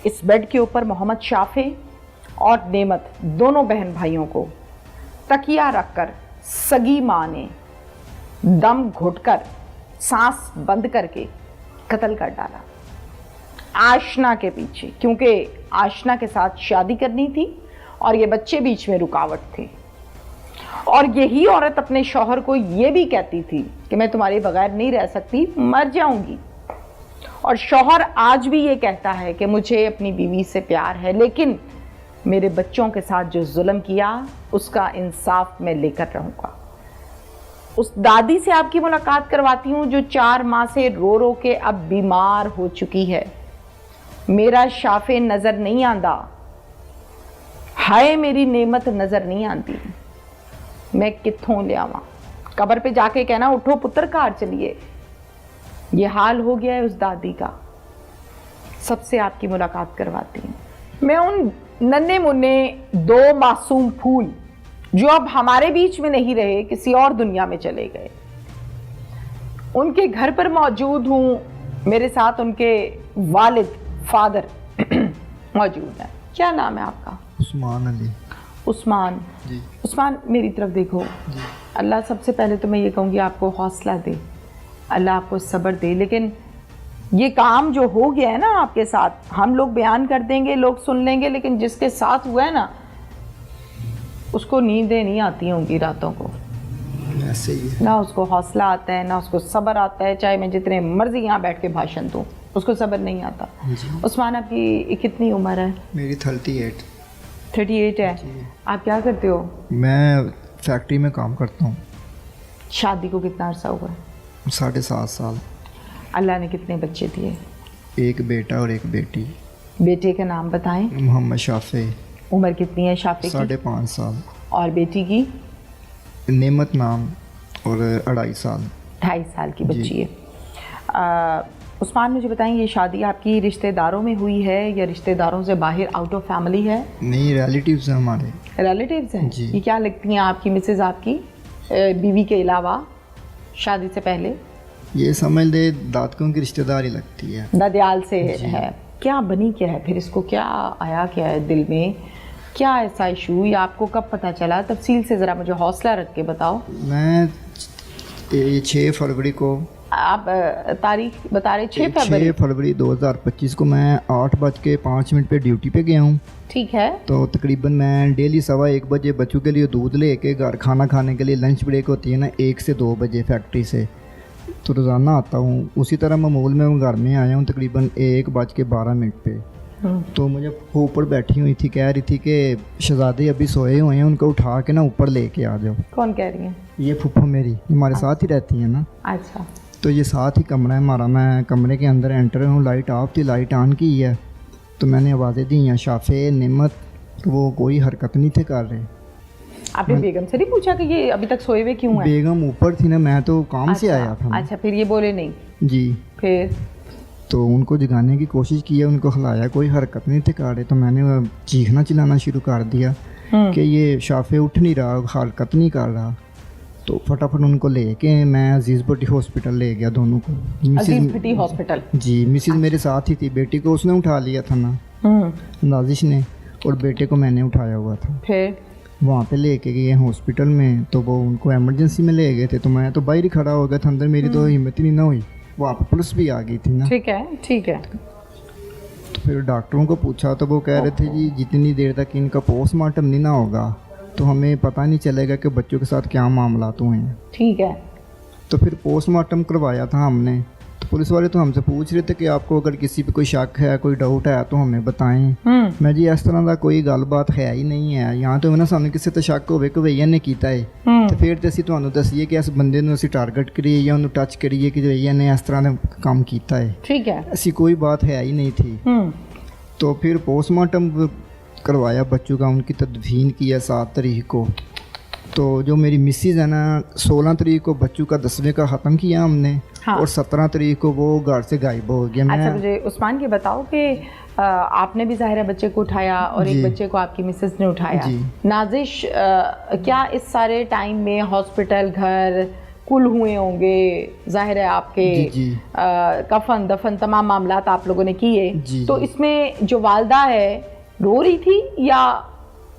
इस बेड के ऊपर मोहम्मद शाफे और नेमत दोनों बहन भाइयों को तकिया रखकर सगी माँ ने दम घुटकर सांस बंद करके कत्ल कर डाला आशना के पीछे, क्योंकि आशना के साथ शादी करनी थी और ये बच्चे बीच में रुकावट थे। और यही औरत अपने शौहर को ये भी कहती थी कि मैं तुम्हारे बगैर नहीं रह सकती, मर जाऊंगी। और शौहर आज भी ये कहता है कि मुझे अपनी बीवी से प्यार है, लेकिन मेरे बच्चों के साथ जो जुल्म किया उसका इंसाफ मैं लेकर रहूंगा। उस दादी से आपकी मुलाकात करवाती हूँ जो 4 माह से रो रो के अब बीमार हो चुकी है। मेरा शाफे नजर नहीं आंदा, हाय मेरी नेमत नजर नहीं आती, मैं कित्थों ले आवां। कब्र पे जाके कहना उठो पुत्र कार चलिए। ये हाल हो गया है उस दादी का। सबसे आपकी मुलाकात करवाती हूँ। मैं उन नन्हे मुन्ने 2 मासूम फूल जो अब हमारे बीच में नहीं रहे, किसी और दुनिया में चले गए, उनके घर पर मौजूद हूँ। मेरे साथ उनके वालिद फादर मौजूद हैं। क्या नाम है आपका? उस्मान अली। उस्मान जी। उस्मान मेरी तरफ देखो जी। अल्लाह सबसे पहले तो मैं ये कहूँगी आपको हौसला दे, अल्लाह आपको सब्र दे। लेकिन ये काम जो हो गया है ना आपके साथ, हम लोग बयान कर देंगे, लोग सुन लेंगे, लेकिन जिसके साथ हुआ है ना उसको नींदें नहीं आती होंगी रातों को। ऐसे ही है। ना उसको हौसला आता है, ना उसको सब्र आता है। चाहे मैं जितने मर्जी यहाँ बैठ के भाषण दूँ, उसको सब्र नहीं आता। उस्मान आपकी कितनी उम्र है? मेरी 38। 38 है। आप क्या करते हो? मैं फैक्ट्री में काम करता हूँ। शादी को कितना अर्सा हुआ? 7.5 साल। अल्लाह ने कितने बच्चे दिए? एक बेटा और एक बेटी। बेटे का नाम बताएं। मोहम्मद शाफे। उम्र कितनी है शाफे की? 5.5 साल। और बेटी की? नेमत नाम और 2.5 साल। 2.5 साल की बच्ची है। उस्मान मुझे बताएं, ये शादी आपकी रिश्तेदारों में हुई है या रिश्तेदारों से बाहर आउट ऑफ फैमिली है? नहीं, रिलेटिव्स हैं हमारे। रिलेटिव्स हैं जी। ये क्या लगती हैं आपकी मिसेज आपकी बीवी के अलावा शादी से पहले? ये समझ ले दादकों की रिश्तेदारी लगती है। ददयाल से है। क्या बनी क्या है फिर? इसको क्या आया क्या है दिल में? क्या ऐसा इशू, या आपको कब पता चला? तफसील से ज़रा मुझे हौसला रख के बताओ। मैं 6 फरवरी को, आप तारीख बता रहे? 6 फरवरी 2025 को मैं 8:05 पे ड्यूटी पे गया हूँ। ठीक है। तो तकरीबन मैं डेली 1:15 बजे बच्चों के लिए दूध लेके घर खाना खाने के लिए लंच ब्रेक होती है ना 1 से 2 बजे फैक्ट्री से, तो रोज़ाना आता हूँ। उसी तरह मामूल में मैं घर में आया हूँ तकरीबन 1:12 पे। तो मुझे ऊपर बैठी हुई थी, कह रही थी कि शहजादे अभी सोए हुए हैं, उनको उठा के ना ऊपर लेके आ जाओ। कौन कह रही है? ये फूफा मेरी, हमारे साथ ही रहती है ना। अच्छा। तो ये साथ ही कमरा है हमारा। मैं कमरे के अंदर एंटर हूँ, लाइट ऑफ थी, लाइट ऑन की है। तो मैंने आवाज़ें दी हैं शाफे, नेमत, तो वो कोई हरकत नहीं थे कर रहे। आपने बेगम से नहीं पूछा कि ये अभी तक सोए हुए क्यों हैं? बेगम ऊपर थी ना, मैं तो काम से आया था। अच्छा, फिर ये बोले नहीं? जी। फिर तो उनको जगाने की कोशिश की है, उनको हिलाया, कोई हरकत नहीं थे कर रहे। तो मैंने चीखना चिल्लाना शुरू कर दिया कि ये शाफे उठ नहीं रहा, हरकत नहीं कर रहा। तो फटाफट उनको लेके मैं अजीज़ भट्टी हॉस्पिटल ले गया दोनों को। अजीज़ भट्टी हॉस्पिटल? जी। मिसिज मेरे साथ ही थी। बेटी को उसने उठा लिया था ना, नाजिश ने, और बेटे को मैंने उठाया हुआ था। फिर वहाँ पे लेके गए हॉस्पिटल में, तो वो उनको इमरजेंसी में ले गए थे। तो मैं तो बाहर ही खड़ा हो गया था, अंदर मेरी तो हिम्मत ही नहीं ना हुई। वहाँ पर पुलिस भी आ गई थी ना। ठीक है, ठीक है। तो फिर डॉक्टरों को पूछा तो वो कह रहे थे जी जितनी देर तक इनका पोस्टमार्टम नहीं ना होगा तो हमें पता नहीं चलेगा कि बच्चों के साथ क्या मामला हुए हैं। ठीक है। तो फिर पोस्टमार्टम करवाया था हमने। तो पुलिस वाले तो हमसे पूछ रहे थे कि आपको अगर किसी पे कोई शक है, कोई डाउट है तो हमें बताएं। मैं जी इस तरह का कोई गलबात है ही नहीं है यहाँ। तो ना सामने किसी तो शक होवे कि भैया ने कीता है तो फिर तो ਅਸੀਂ ਤੁਹਾਨੂੰ दसीए कि इस बंदे ਨੂੰ ਅਸੀਂ टारगेट करिए या उन्होंने टच करिए कि भैया ने इस तरह का काम किया है। ठीक है। ऐसी कोई बात है ही नहीं थी। तो फिर पोस्टमार्टम करवाया बच्चों का, उनकी तदफीन किया 7 तारीख को। तो जो मेरी मिसिज है ना 16 तारीख को बच्चों का 10वें का ख़त्म किया हमने। हाँ। और 17 तारीख को वो घर से गायब हो गया। अच्छा, मुझे उस्मान ये बताओ कि आपने भी ज़ाहिर है बच्चे को उठाया और एक बच्चे को आपकी मिसेस ने उठाया। नाजिश क्या इस सारे टाइम में हॉस्पिटल, घर, कुल हुए होंगे, जाहिर है आपके जी। कफन दफन तमाम मामलात आप लोगों ने किए, जी, तो जी। इसमें जो वालदा है रो रही थी या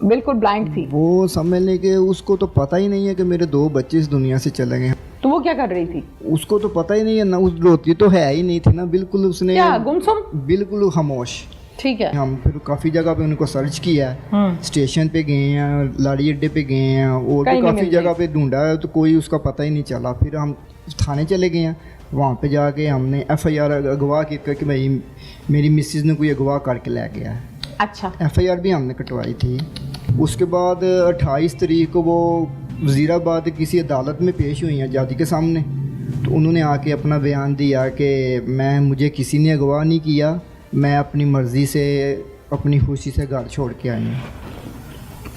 बिल्कुल ब्लाइंड थी? वो समझ लें कि उसको तो पता ही नहीं है कि मेरे 2 बच्चे इस दुनिया से चले गए। तो वो क्या कर रही थी? उसको तो पता ही नहीं है ना, उस रोती तो है ही नहीं थी ना, बिल्कुल उसने क्या गुमसुम? बिल्कुल खामोश। ठीक है। हम फिर काफ़ी जगह पे उनको सर्च किया है, स्टेशन पे गए हैं, लाड़ी अड्डे पे गए हैं, और भी कहीं नहीं काफ़ी मिल जगह पे ढूंढा है, तो कोई उसका पता ही नहीं चला। फिर हम थाने चले गए हैं, वहाँ पे जाके हमने FIR अगवा की कि भाई मेरी मिसेज ने कोई अगवा करके ले गया है। अच्छा। FIR भी हमने कटवाई थी। उसके बाद 28 तारीख को वो वज़ीराबाद किसी अदालत में पेश हुई हैं जज के सामने, तो उन्होंने आके अपना बयान दिया कि मुझे किसी ने अगवा नहीं किया, मैं अपनी मर्ज़ी से अपनी खुशी से घर छोड़ के आई हूँ।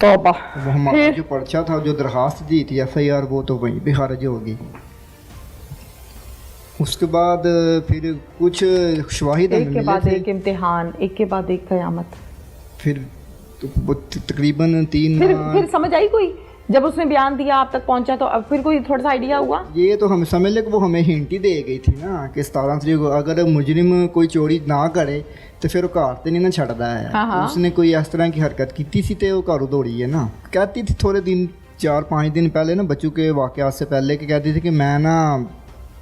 तौबा। वो हमारा जो पर्चा था, जो दरख्वास्त दी थी FIR, वो तो वहीं पे खारिज होगी। उसके बाद फिर कुछ शवाहिद एक के बाद एक इम्तिहान, एक के बाद एक क़यामत। फिर वो तकरीबन 3 फिर समझ आई कोई जब उसने बयान दिया आप तक पहुंचा, तो अब फिर कोई थोड़ा सा आइडिया हुआ? ये तो हम समझ ले कि वो हमें हिंट ही दे गई थी ना कि 17 तारीख को अगर मुजरिम कोई चोरी ना करे तो फिर वो घर तो नहीं ना छड़दा है। हाँ। उसने कोई इस तरह की हरकत की थी तो वो घरों दौड़ी है ना। कहती थी थोड़े दिन 4-5 दिन पहले ना, बच्चों के वाक़यात से पहले, कि कहती थी कि मैं ना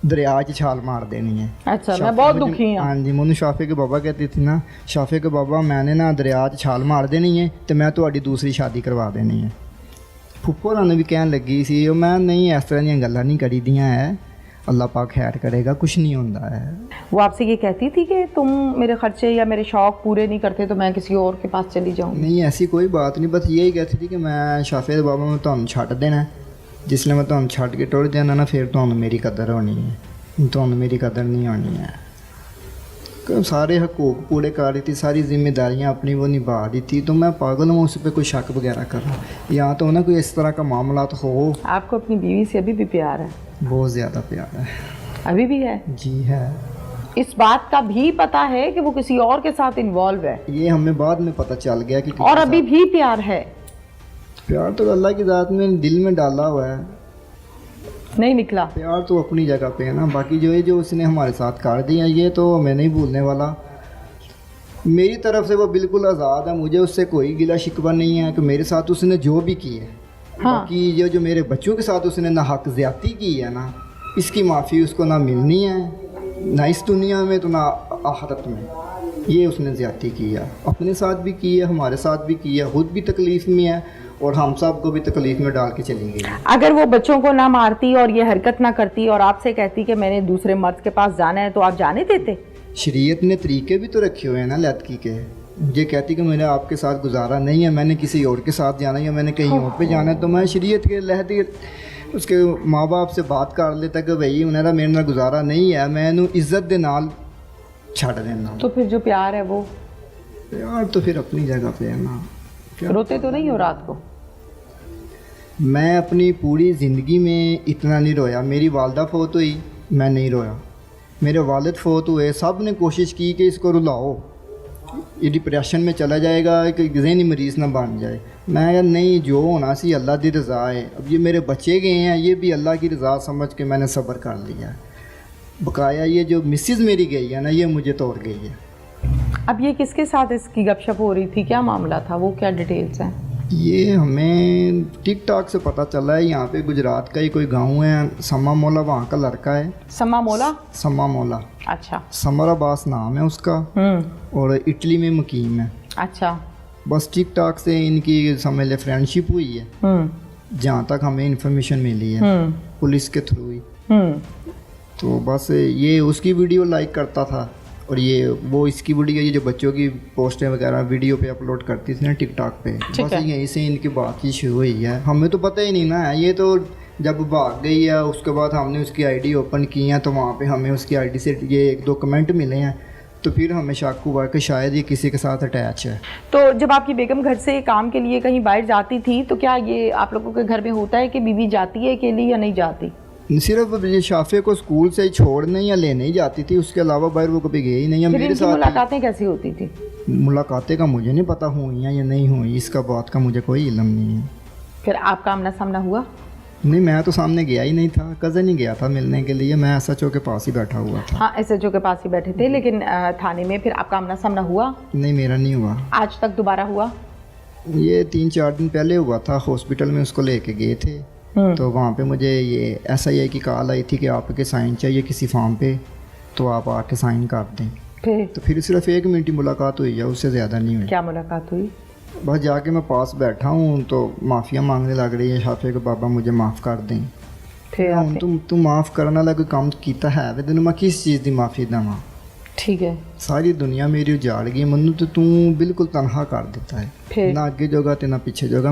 दरिया च छाल मार देनी है। अच्छा, मैं बहुत दुखी हूँ। हाँ जी, मोनू शाफे के बाबा कहती थी ना, शाफे के बाबा मैंने ना दरिया च छाल मार देनी है तो मैं ਤੁਹਾਡੀ दूसरी शादी करवा देनी है। फुफ्फो ने भी कहन लगी सी, मैं नहीं इस तरह दी गल्लां नहीं करी दियां है, अल्लाह पाक खैर करेगा, कुछ नहीं होता है। वो आपसे ये कहती थी कि तुम मेरे खर्चे या मेरे शौक पूरे नहीं करते तो मैं किसी और के पास चली जाऊँ? नहीं, ऐसी कोई बात नहीं, बस यही कहती थी कि मैं शाफे के बाबा मैं ਤੁਹਾਨੂੰ ਛੱਡ देना, जिसने मैं ਤੁਹਾਨੂੰ ਛੱਡ के टुर जाना ना, फिर ਤੁਹਾਨੂੰ मेरी कदर होनी है, ਤੁਹਾਨੂੰ मेरी कदर नहीं होनी है। सारे हकूक पूरे कर रही थी, सारी जिम्मेदारियां अपनी वो निभा रही थी, तो मैं पागल हूँ उस पर कोई शक वगैरह कर रहा। यहाँ तो ना कोई इस तरह का मामला तो हो। आपको अपनी बीवी से अभी भी प्यार है? बहुत ज़्यादा प्यार है। अभी भी है? जी है। इस बात का भी पता है कि वो किसी और के साथ इन्वॉल्व है? ये हमें बाद में पता चल गया कि और अभी भी प्यार है? प्यार तो अल्लाह की ज़ात में दिल में डाला हुआ है, नहीं निकला। प्यार तो अपनी जगह पे है ना, बाकी जो उसने हमारे साथ कर दिया ये तो मैं नहीं भूलने वाला। मेरी तरफ से वो बिल्कुल आज़ाद है, मुझे उससे कोई गिला शिकवा नहीं है कि मेरे साथ उसने जो भी की है। हाँ। बाकी ये जो मेरे बच्चों के साथ उसने ना हक ज़्यादती की है ना, इसकी माफ़ी उसको ना मिलनी है, ना इस दुनिया में तो ना आखिरत में। ये उसने ज़्यादती की है, अपने साथ भी की है, हमारे साथ भी की है, खुद भी तकलीफ़ में है और हम सब को भी तकलीफ में डाल के चली गई। अगर वो बच्चों को ना मारती और ये हरकत ना करती और आपसे कहती कि मैंने दूसरे मर्द के पास जाना है, तो आप जाने देते? शरीयत ने तरीके भी तो रखे हुए हैं ना लड़की के। ये कहती कि मेरा आपके साथ गुजारा नहीं है, मैंने किसी और के साथ जाना है या मैंने कहीं और पे जाना है, तो मैं शरीयत के लहते उसके माँ बाप से बात कर लेता कि भाई उन्हें मेरे नाल गुजारा नहीं है, मैं इन्हू इज्जत दे नाल छड़ देना। तो फिर जो प्यार है वो? यार तो फिर अपनी जगह पे है ना। रोते तो नहीं हो रात को? मैं अपनी पूरी ज़िंदगी में इतना नहीं रोया। मेरी वालदा फोत हुई, मैं नहीं रोया। मेरे वालिद फोत हुए, सब ने कोशिश की कि इसको रुलाओ, ये डिप्रेशन में चला जाएगा, कि ज़हनी मरीज़ ना बन जाए। मैं यार नहीं, जो होना सी अल्लाह की रज़ा है। अब ये मेरे बच्चे गए हैं, ये भी अल्लाह की रज़ा समझ के मैंने सब्र कर लिया। बकाया ये जो मिसेस मेरी गई है ना, ये मुझे तोड़ गई है। अब ये किसके साथ इसकी गपशप हो रही थी, क्या मामला था, वो क्या डिटेल्स हैं? ये हमें टिकटॉक से पता चला है। यहाँ पे गुजरात का ही कोई गांव है, समा मोला, वहाँ का लड़का है। समा मोला? समा मोला। अच्छा। समर अब्बास नाम है उसका, और इटली में मुकीम है। अच्छा। बस टिकटॉक से इनकी समझ ले फ्रेंडशिप हुई है, जहाँ तक हमें इंफॉर्मेशन मिली है, पुलिस के थ्रू ही। तो बस ये उसकी वीडियो लाइक करता था और ये वो इसकी वीडियो, ये जो बच्चों की पोस्टें वगैरह वीडियो पे अपलोड करती थी ना टिकटॉक पे, बस यहीं से इनकी बात ही शुरू हुई है। हमें तो पता ही नहीं ना, ये तो जब भाग गई है उसके बाद हमने उसकी आईडी ओपन की है, तो वहाँ पे हमें उसकी आईडी से ये 1-2 कमेंट मिले हैं, तो फिर हमें शक हुआ कि शायद ये किसी के साथ अटैच है। तो जब आपकी बेगम घर से काम के लिए कहीं बाहर जाती थी, तो क्या ये आप लोगों के घर में होता है कि बीवी जाती है अकेली या नहीं जाती? सिर्फ ये शाफे को स्कूल से छोड़ने या लेने ही जाती थी, उसके अलावा बाहर वो कभी गई ही नहीं है। मेरे साथ मुलाकातें कैसी होती थी? मुलाकातें का मुझे नहीं पता हुई हैं या नहीं हुई, इसका बात का मुझे कोई इल्म नहीं है। फिर आपका आमना सामना हुआ? नहीं, मैं तो सामने गया ही नहीं था, कज़न ही गया था मिलने के लिए, मैं SHO के पास ही बैठा हुआ था। हाँ, SHO के पास ही बैठे थे, लेकिन थाने में फिर आपका आमना सामना हुआ? नहीं, मेरा नहीं हुआ। आज तक दोबारा हुआ? ये 3-4 दिन पहले हुआ था, हॉस्पिटल में उसको लेके गए थे, तो वहाँ पे मुझे ये SIA की कॉल आई थी कि आपके साइन चाहिए किसी फॉर्म पे, तो आप आके साइन कर दें। फिर सिर्फ 1 मिनट की मुलाकात हुई है, उससे ज़्यादा नहीं हुई। क्या मुलाकात हुई? बस जाके मैं पास बैठा हूँ तो माफ़िया मांगने लग रही है शाफे को, बाबा मुझे माफ़ कर दें। फिर आपने... तू माफ़ करने वाला कोई काम किया है वे, तेन मैं किस चीज़ की माफ़ी देवां? ठीक है, सारी दुनिया मेरी उजाड़ गई, मनु तो तू बिल्कुल तनहा कर देता है, फिर ना अगे जोगा ते ना पीछे जोगा।